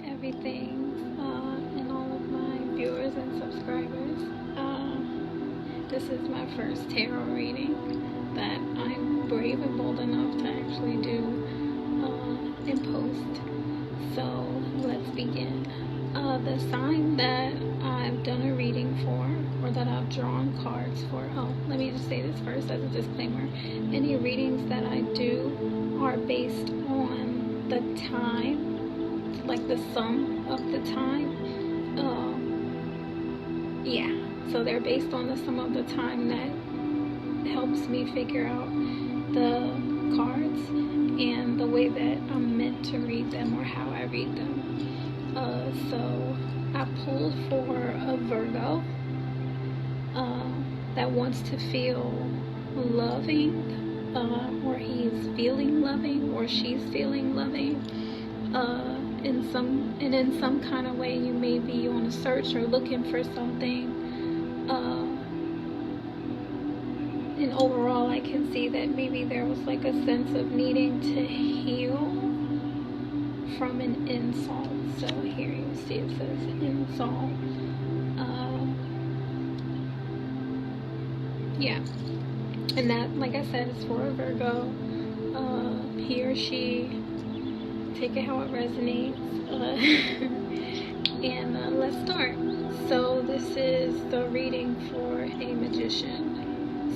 everything, and all of my viewers and subscribers. This is my first tarot reading that I'm brave and bold enough to actually do in post. So let's begin. The sign that I've done a reading for, or that I've drawn cards for, let me just say this first as a disclaimer. Any readings that I do are based on the time, like the sum of the time. Yeah, so they're based on the sum of the time that helps me figure out the cards and the way that I'm meant to read them or how I read them. So I pulled for a Virgo that wants to feel loving, or he's feeling loving, or she's feeling loving. In some kind of way, you may be on a search or looking for something. And overall, I can see that maybe there was like a sense of needing to heal from an insult. So here you see it says insult. Yeah, and that, like I said, is for a Virgo. He or she, take it how it resonates. And let's start. So this is the reading for a magician.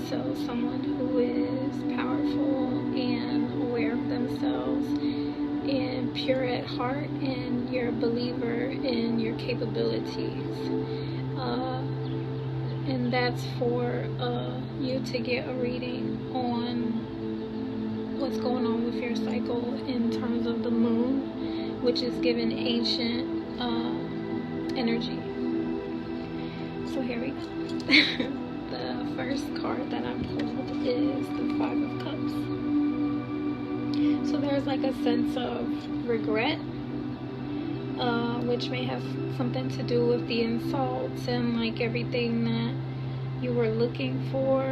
So someone who is powerful and aware of themselves and pure at heart, and you're a believer in your capabilities. And that's for you to get a reading on what's going on with your cycle in terms of the moon, which is given ancient energy. So here we go. The first card that I pulled is the Five of Cups. So there's like a sense of regret, which may have something to do with the insults and like everything that you were looking for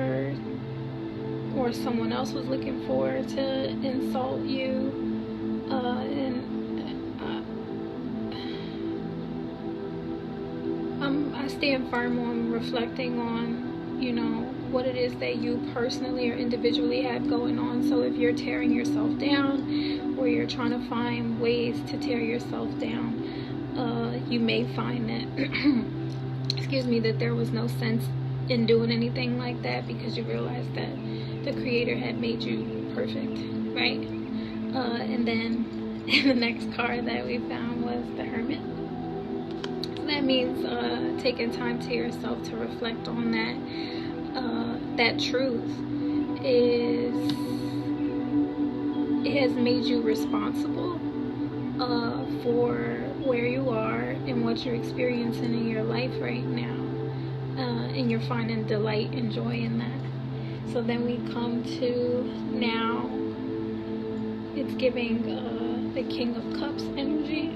or someone else was looking for to insult you. I stand firm on reflecting on, you know, what it is that you personally or individually have going on. So if you're tearing yourself down, or you're trying to find ways to tear yourself down, you may find that excuse me, that there was no sense in doing anything like that, because you realized that the Creator had made you perfect, right? And then the next card that we found was the Hermit. So that means taking time to yourself to reflect on that. That truth is, it has made you responsible for where you are and what you're experiencing in your life right now, and you're finding delight and joy in that. So then we come to now, it's giving the King of Cups energy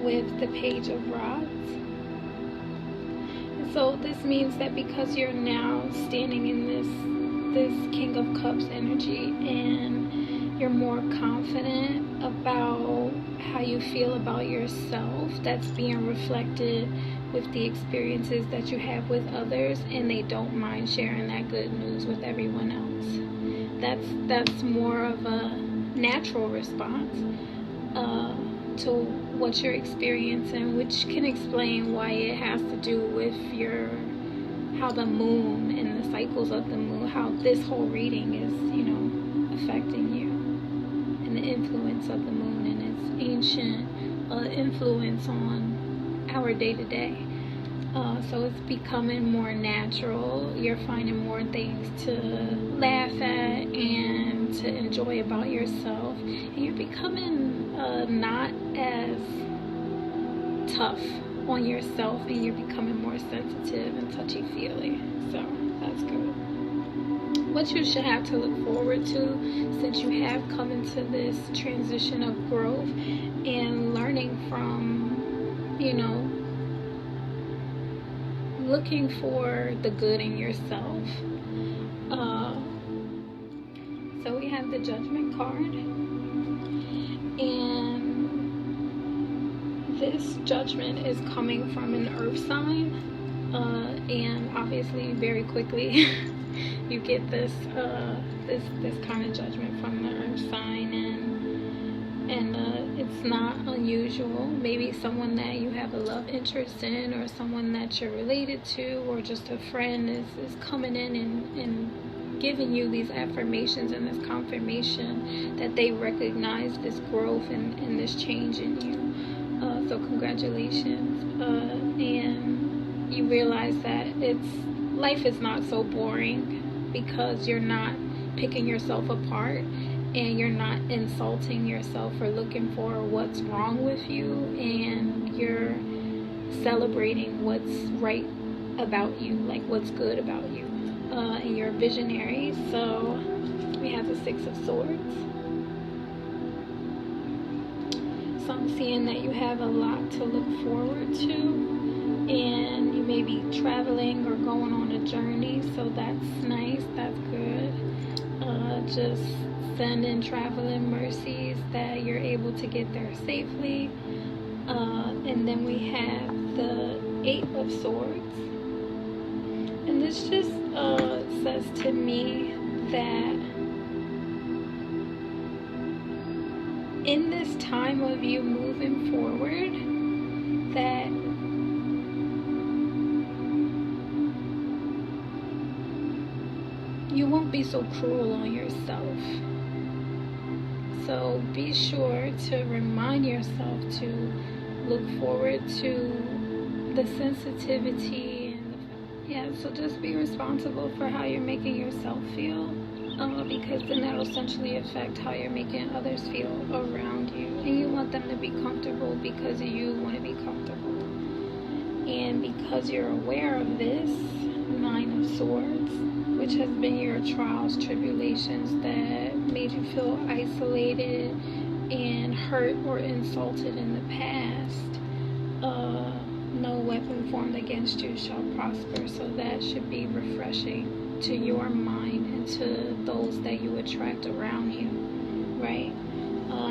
with the Page of Rods. So this means that because you're now standing in this King of Cups energy, and you're more confident about how you feel about yourself, that's being reflected with the experiences that you have with others, and they don't mind sharing that good news with everyone else. That's more of a natural response to what you're experiencing, which can explain why it has to do with how the moon and the cycles of the moon, how this whole reading is, you know, affecting you, and the influence of the moon and its ancient influence on our day-to-day. So it's becoming more natural. You're finding more things to laugh at and to enjoy about yourself, and you're becoming not as tough on yourself, and you're becoming more sensitive and touchy-feely. So that's good. What you should have to look forward to, since you have come into this transition of growth and learning from, you know, looking for the good in yourself. So we have the Judgment card, and this judgment is coming from an earth sign, and obviously very quickly you get this kind of judgment from the earth sign, and it's not unusual. Maybe someone that you have a love interest in, or someone that you're related to, or just a friend is coming in and giving you these affirmations and this confirmation that they recognize this growth and this change in you. So congratulations. And you realize that life is not so boring, because you're not picking yourself apart, and you're not insulting yourself or looking for what's wrong with you, and you're celebrating what's right about you, like what's good about you. And you're a visionary. So we have the Six of Swords. So I'm seeing that you have a lot to look forward to, and you may be traveling or going on a journey, so that's nice, that's good. Just send in traveling mercies that you're able to get there safely. And then we have the Eight of Swords. And this just says to me that in this time of you moving forward, that you won't be so cruel on yourself. So be sure to remind yourself to look forward to the sensitivity. Yeah, so just be responsible for how you're making yourself feel, because then that'll essentially affect how you're making others feel around you. And you want them to be comfortable because you want to be comfortable. And because you're aware of this Nine of Swords, which has been your trials, tribulations that made you feel isolated and hurt or insulted in the past, no weapon formed against you shall prosper. So that should be refreshing to your mind and to those that you attract around you, right?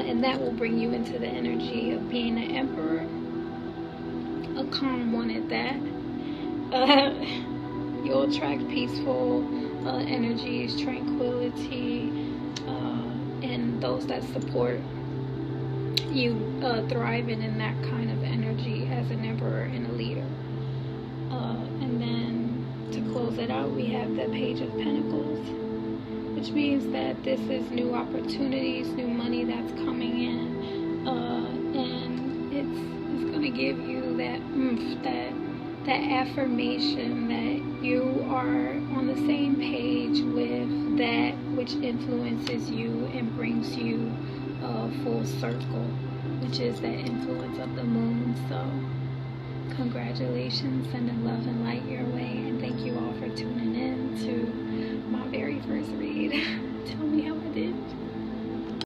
And that will bring you into the energy of being an emperor, a calm one at that. You'll attract peaceful energies, tranquility, and those that support you thriving in that kind of energy as an emperor and a leader. And then to close it out, we have the Page of Pentacles, which means that this is new opportunities, new money that's coming in, and it's going to give you that oomph, that affirmation that you are on the same page with that which influences you and brings you full circle, which is the influence of the moon. So congratulations, sending love and light your